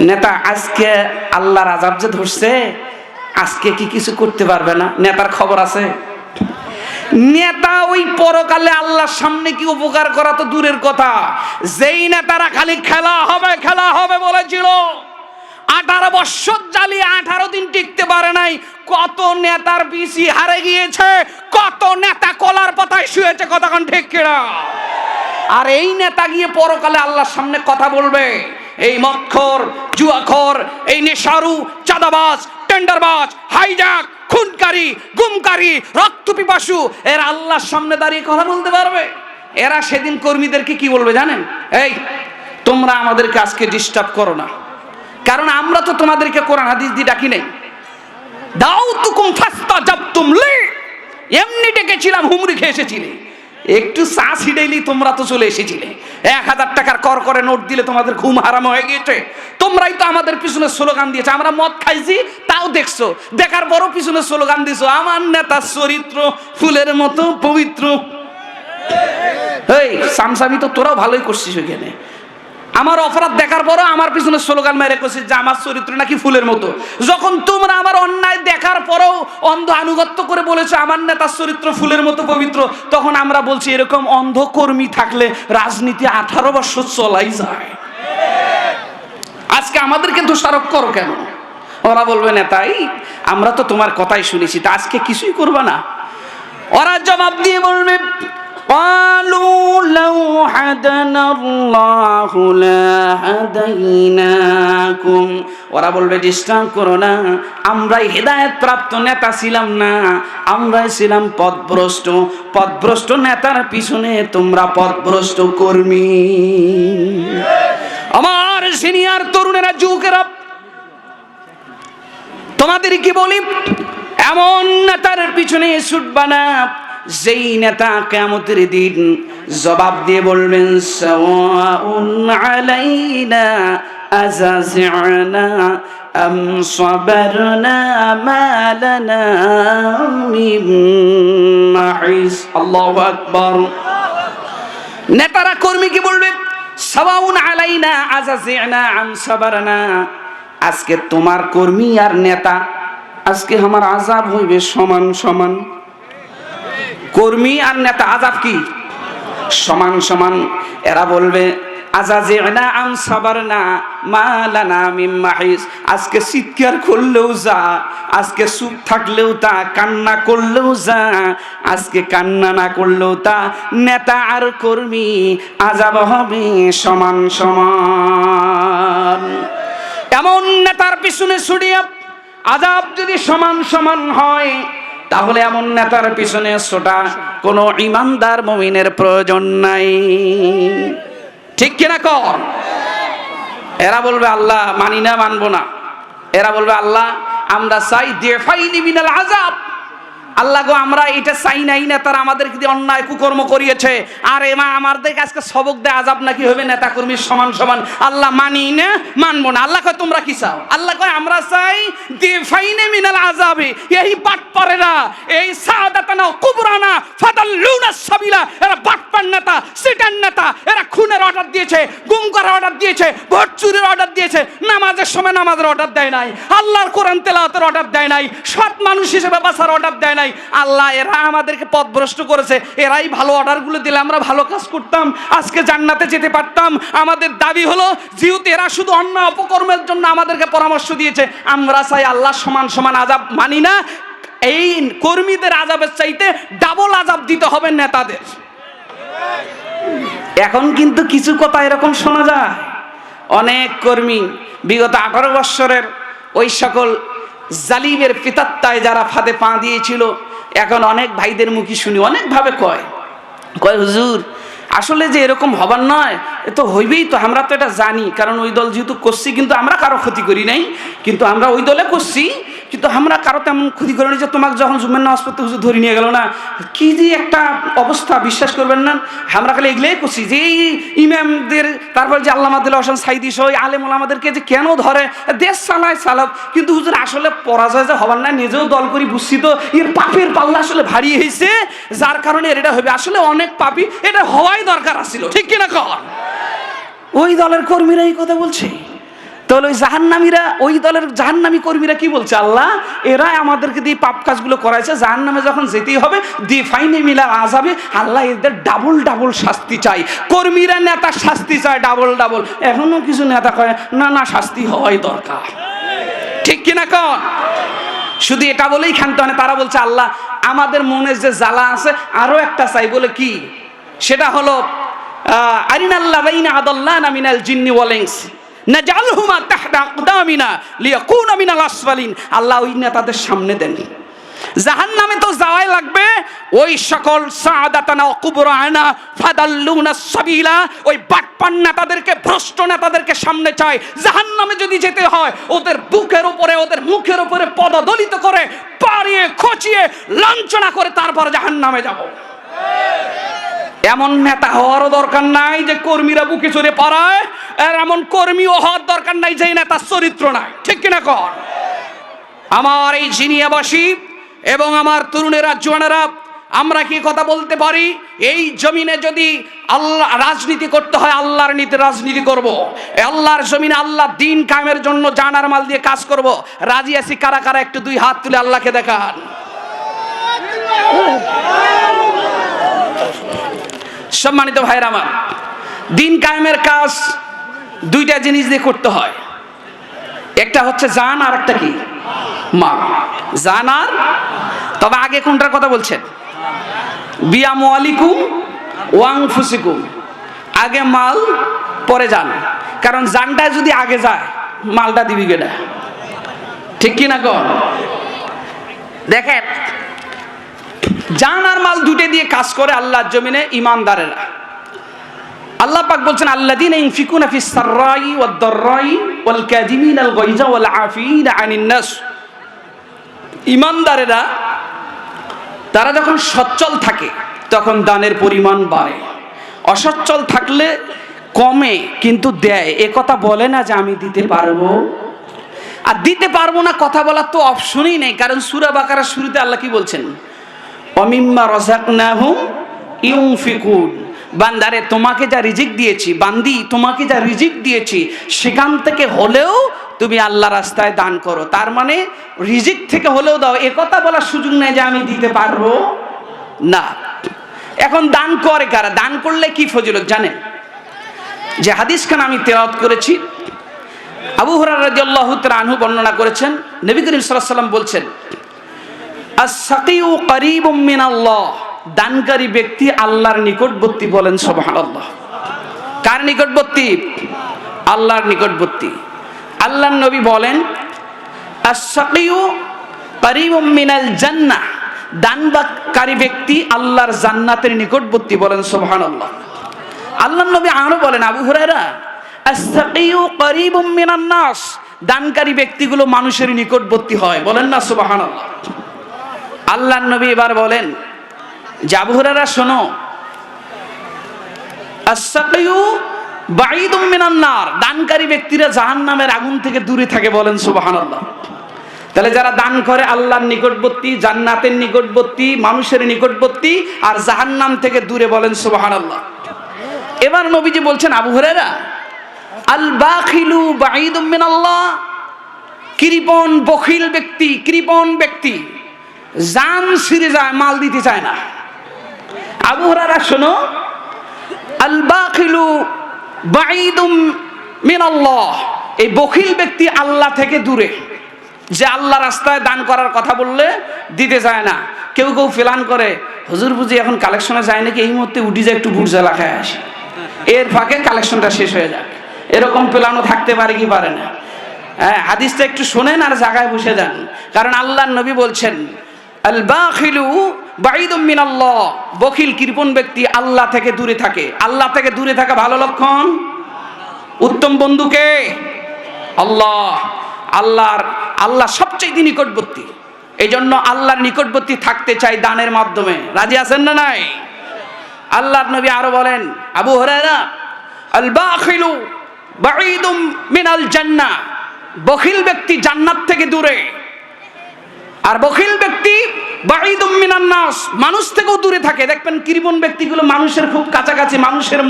নেতা আজকে আল্লাহর আযাব যে ধরছে, আজকে কি কিছু করতে পারবে না? নেতার খবর আছে? নেতা ওই পরকালে আল্লাহর সামনে কি উপকার করা তো দূরের কথা, যেই নেতারা খালি খেলা হবে বলেছিল, 18 বছর জ্বালিয়ে 18 দিন টিকতে পারে নাই। কত নেতার বিসি হারে গিয়েছে, কত নেতা কলার পাতায় শুয়েছে, কতক্ষণ ঠিক কিনা? আর এই নেতা গিয়ে পরকালে আল্লাহর সামনে কথা বলবে, এই মদখোর, জুয়াখোর, এই নেশারু, চাঁদাবাজ, টেন্ডারবাজ, হাইজাক, খুনকারী, গুমকারী, রক্তপিপাসু, এরা আল্লাহর সামনে দাঁড়িয়ে কথা বলতে পারবে? এরা সেদিন কর্মীদেরকে কি বলবে জানেন? এই তোমরা আমাদেরকে আজকে ডিস্টার্ব করো না, কারণ আমরা তো তোমাদেরকে কোরআন হাদিস দিয়ে ডাকি নাই। দাউতুকুম ফাস্তাজাবতুম লি, এমনি ডেকেছিলাম, হুমরি খেয়ে এসেছিলে। একটু চা ছিড়াইলি তোমরা তো চলে এসেছিলে। 1000 টাকার কর করে নোট দিলে তোমাদের ঘুম হারাম হয়ে গিয়েছে। তোমরাই তো আমাদের পিছনে স্লোগান দিয়েছে, আমরা মদ খাইছি তাও দেখছো, দেখার পরও পিছনে স্লোগান দিছো, আমার নেতার চরিত্র ফুলের মতো পবিত্র। এই সামসামি তো তোরাও ভালোই করছিস ওখানে। আমার অপরাধ দেখার পরও আমার পিছনে স্লোগান মেরে করছিস যে আমার চরিত্র নাকি ফুলের মতো। যখন তোমরা আমার অন্যায় দেখার পরেও অন্ধ আনুগত্য করে বলেছো আমার নেতার চরিত্র ফুলের মতো পবিত্র, তখন আমরা বলছি এরকম অন্ধ কর্মী থাকলে রাজনীতি 18 বছর চলাই যায়। আজকে আমাদেরকে দোষারোপ করো কেন? ওরা বলবে নেতাই আমরা তো তোমার কথাই শুনেছি, তা আজকে কিছুই করবে না। ওরা জবাব দিয়ে বলবে قالوا لو هدانا الله لهديناكم, ওরা বলবে ডিস্টার্ব করো না, আমরাই হেদায়েত প্রাপ্ত নেতা ছিলাম না, আমরাই ছিলাম পথভ্রষ্ট। পথভ্রষ্ট নেতার পিছনে তোমরা পথভ্রষ্ট কর্মী। আমার সিনিয়র তরুণেরা, যুবকেরা, তোমাদের কি বলি, এমন নেতার পিছনে ছুটবা না যেই নেতা কিয়ামতের দিন জবাব দিয়ে বলবেন সাওয়াউন আলাইনা আযাযি'না আম সাবারনা মা লানা মিন মাহিস। আল্লাহু আকবার। নেতারা কর্মীকে বলবে সাওয়াউন আলাইনা আযাযি'না আম সাবারনা, আজকে তোমার কর্মী আর নেতা, আজকে আমার আযাব হইবে সমান সমান। কর্মী আর নেতা আযাব কি সমান সমান। এরা বলবে আযাযি'না আম সাবারনা মা লানা মিন মাহিস, আজকে চিৎকার করলেও যা, আজকে চুপ থাকলেও তা, কান্না করলেও যা, আজকে কান্না না করলেও তা, নেতা আর কর্মী আযাব হবে সমান সমান। এমন নেতার পিছনে ছুটিয়া আযাব যদি সমান সমান হয়, তাহলে এমন নেতার পিছনে ছোটা কোনো ইমানদার মুমিনের প্রয়োজন নাই। ঠিক কিনা কর? এরা বলবে আল্লাহ মানি না, মানবো না। এরা বলবে আল্লাহ আমরা চাই দিফাইনি মিনাল আযাব, আল্লাহ গো আমরা এটা চাই নাই, নেতারা আমাদেরকে দিয়ে অন্যায় কুকর্ম করিয়েছে, আর এমা আমাদেরকে আজকে সবক দেয়, আযাব নাকি হবে নেতা কর্মীর সমান সমান। আল্লাহ মানি না, মানবো না। আল্লাহ কয় তোমরা কি চাও? আল্লাহ কয় আমরা চাই দিফাইনি মিনাল আযাবি। এই বাটপারেরা, এই সাদাতানা কুবরানা ফাদাল্লুনা সাবিলা, এরা বাটপার নেতা, সিটার নেতা, এরা খুনের অর্ডার দিয়েছে, গুম করার অর্ডার দিয়েছে, ভোট চুরির অর্ডার দিয়েছে, নামাজের সময় নামাজের অর্ডার দেয় নাই, আল্লাহর কোরআন তেলাওয়াতের অর্ডার দেয় নাই, সৎ মানুষ হিসেবে বাঁচার অর্ডার দেয় নাই। আল্লাহ এরা আমাদেরকে পথভ্রষ্ট করেছে, এরাই ভালো অর্ডারগুলো দিলে আমরা ভালো কাজ করতাম, আজকে জান্নাতে যেতে পারতাম। আমাদের দাবি হলো যেহেতু এরা শুধু অন্যায় অপকর্মের জন্য আমাদেরকে পরামর্শ দিয়েছে, আমরা চাই আল্লাহ সমান সমান আযাব মানি না, এই কর্মীদের আযাবের চাইতে ডাবল আযাব দিতে হবে নেতাদের। এখন কিন্তু কিছু কথা এরকম শোনা যায়, অনেক কর্মী বিগত 18 বৎসরের ওই সকল জালিমের পিতাত্তায় যারা ফাঁদে পা দিয়েছিল, এখন অনেক ভাইদের মুখে শুনি অনেকভাবে কয় হুজুর আসলে যে এরকম হবার নয়, এ তো হইবেই, তো আমরা তো এটা জানি, কারণ ওই দল যেহেতু করছি, কিন্তু আমরা কারো ক্ষতি করি নাই, কিন্তু আমরা ওই দলে করছি, কিন্তু আমরা কারো তেমন ক্ষতি করি না। যে তোমাকে যখন জুম্মার নামাজ পড়তে হুজুর ধরে নিয়ে গেল না, কি যে একটা অবস্থা, বিশ্বাস করবেন না, আমরা খালি এগুলোই করছি যে এই ইমামদের, তারপর যে আল্লামা দিল হোসেন সাইদি সহ আলেম ওলামাদেরকে যে কেন ধরে, দেশ চালায় চালাক, কিন্তু হুজুর আসলে পরাজয় যে হবার না, নিজেও দল করি বুঝছি, তো এর পাপের পাল্লা আসলে ভারী হয়েছে, যার কারণে এটা হবে, আসলে অনেক পাপী, এটা হওয়াই দরকার আছিল। ঠিক কিনা কর? ওই দলের কর্মীরা এই কথা বলছে। তাহলে ওই জাহান্নামীরা, ওই দলের জাহান্নামী কর্মীরা কি বলছে, আল্লাহ এরা আমাদেরকে দিয়ে পাপ কাজগুলো করাইছে, জাহান্নামে যখন যেতেই হবে দি ফাইনে মিলা আযাবে, আল্লাহ এদের ডাবল ডাবল শাস্তি চাই। কর্মীরা নেতা শাস্তি চায় ডাবল ডাবল, এখনো কিছু নেতা কয় না না শাস্তি হওয়াই দরকার। ঠিক কিনা কন? শুধু এটা বলেই ক্ষান্ত হয় না, তারা বলছে আল্লাহ আমাদের মনে যে জ্বালা আছে আরো একটা চাই। বলে কি? সেটা হলো আরিনাল্লাযীনা আদাল্লানা মিনাল জিন্নি ওয়াল ইনস নাজআলহুমা তাহতা আকদামিনা লিয়াকুনা মিনাল আসফালিন। আল্লাহ ওই নেতাদের সামনে দেন, জাহান্নামে তো যাওয়াই লাগবে, ওই সকল সাআদাতানা কুবরানা ফাদাল্লুনা সাবিলা, ওই বাটপার নেতাদেরকে, ভ্রষ্ট নেতাদেরকে সামনে চায়। জাহান্নামে যদি যেতে হয় ওদের বুকের উপরে, ওদের মুখের উপরে পদদলিত করে, পাড়িয়ে খচিয়ে লাঞ্ছনা করে তারপর জাহান্নামে যাব। এমন নেতা হওয়ারও দরকার নাই যে কর্মীরা বুকে চড়ে পাড়ায়, আর এমন কর্মীও হওয়ার দরকার নাই যে নেতার চরিত্র নাই। ঠিক কিনা কর? আমার এই জিনিয়াবাসী এবং আমার তরুণেরা, জওয়ানেরা, আমরা কি কথা বলতে পারি, এই জমিনে যদি আল্লাহ রাজনীতি করতে হয় আল্লাহর নীতি রাজনীতি করব, আল্লাহর জমিনে আল্লাহ দিন কায়েমের জন্য জানার মাল দিয়ে কাজ করব। রাজি আছি কারা কারা? একটু দুই হাত তুলে আল্লাহকে দেখান। সম্মানিত ভাইরা আমার, দিন কায়েমের কাজ দুইটা জিনিস দিয়ে করতে হয়, একটা হচ্ছে জান আর একটা কি মাল। জান আর, তবে আগে কোনটার কথা বলছেন? বিআমওয়ালিকুম ওয়া আনফুসিকুম, আগে মাল পরে জান। কারণ জানটা যদি আগে যায় মালটা দিবি কেনা? ঠিক কিনা কর? দেখেন জান আর মাল দুটো দিয়ে কাজ করে আল্লাহর জমিনে ইমানদারেরা। আল্লাহ পাক বলছেন আল্লাযীনা ইনফিকুনা ফিস সাররাই ওয়াদ দাররাই ওয়াল কাযিমিনাল গায়যা ওয়াল আফিনা আনিন নাস। ইমানদারেরা তারা যখন সচ্ছল থাকে তখন দানের পরিমাণ বাড়ে, অসচ্ছল থাকলে কমে কিন্তু দেয়। এ কথা বলে না যে আমি দিতে পারবো আর দিতে পারবো না, কথা বলার তো অপশনই নেই। কারণ সূরা বাকারার শুরুতে আল্লাহ কি বলছেন? ওয়ামিম্মা রাযাকনাহুম ইউনফিকুন। বান্দারে তোমাকে যা রিজিক দিয়েছি, বান্দি তোমাকে যা রিজিক দিয়েছি সেখান থেকে হলেও তুমি আল্লাহ রাস্তায় দান করো। তার মানে রিজিক থেকে হলেও দাও, এ কথা বলার সুযোগ নেই যে আমি দিতে পারবো না। এখন দান করে কারা? দান করলে কি ফজিলত জানেন? যে হাদিসখান আমি তেলাওয়াত করেছি, আবু হুরায়রা রাদিয়াল্লাহু তাআলা আনহু বর্ণনা করেছেন, নবী করিম সাল্লাল্লাহু আলাইহি ওয়াসাল্লাম বলছেন আস-সাকিউ করিবুম মিনাল্লাহ, দানকারী ব্যক্তি আল্লাহর নিকটবর্তী। বলেন সুবহানাল্লাহ। কার নিকটবর্তী? আল্লাহর নিকটবর্তী। আল্লাহর নবী বলেন আস-সাকিউ করিবুম মিনাল জান্নাহ, দানকারী ব্যক্তি আল্লাহর জান্নাতের নিকটবর্তী। বলেন সুবহানাল্লাহ। আল্লাহর নবী আরো বলেন, আবু হুরায়রা আস-সাকিউ করিবুম মিনান নাস, দানকারী ব্যক্তিগুলো মানুষের নিকটবর্তী হয়। বলেন না সুবহানাল্লাহ। আল্লাহর নবী এবার বলেন যে আবু হুরায়রা শোনো, আস-সাকিউ বাঈদুম মিনান নার, দানকারী ব্যক্তিরা জাহান্নামের আগুন থেকে দূরে থাকে। বলেন সুবহানাল্লাহ। তাহলে যারা দান করে আল্লাহর নিকটবর্তী, জান্নাতের নিকটবর্তী, মানুষের নিকটবর্তী, আর জাহান্নাম থেকে দূরে। বলেন সুবহানাল্লাহ। এবার নবীজি বলছেন আবু হুরায়রা আল বাখিলু বাঈদুম মিনাল্লাহ, কৃপণ বখিল ব্যক্তি, কৃপণ ব্যক্তি জান ছিঁড়ে যায়, মাল দিতে চায় না। আবু হুরায়রা শোনো, আল বাখিলু বাঈদুম মিনাল্লাহ, এই বখিল ব্যক্তি আল্লাহ থেকে দূরে, যে আল্লাহ রাস্তায় দান করার কথা বললে দিতে চায় না। কেউ কেউ প্ল্যান করে, হুজুর বুঝি এখন কালেকশনে যায় নাকি, এই মুহূর্তে উঠি যায় একটু বুর্জালা খায় আসি, এর ফাঁকে কালেকশনটা শেষ হয়ে যাক। এরকম প্ল্যানও থাকতে পারে কি পারে না? হ্যাঁ, হাদিসটা একটু শোনেন আর জায়গায় বসে যান। কারণ আল্লাহর নবী বলছেন আল বাখিলু বাঈদুম মিনাল্লাহ, বখিল কৃপণ ব্যক্তি আল্লাহ থেকে দূরে থাকে। আল্লাহ থেকে দূরে থাকা ভালো লক্ষণ? উত্তম বন্ধুকে আল্লাহ। আল্লাহ সবচেয়ে নিকটবর্তী। এই জন্য আল্লাহর নিকটবর্তী থাকতে চাই দানের মাধ্যমে। রাজি আছেন না নাই? আল্লাহর নবী আরো বলেন, আবু হুরায়রা আল বাখিলু বাঈদুম মিনাল জান্নাহ, বখিল ব্যক্তি জান্নাত থেকে দূরে, আর বখিল ব্যক্তি বাঈদুম মিনান নাস, মানুষ থেকেও দূরে থাকে। দেখবেন কৃপণ ব্যক্তিগুলো মানুষের খুব কাছাকাছি, মানুষের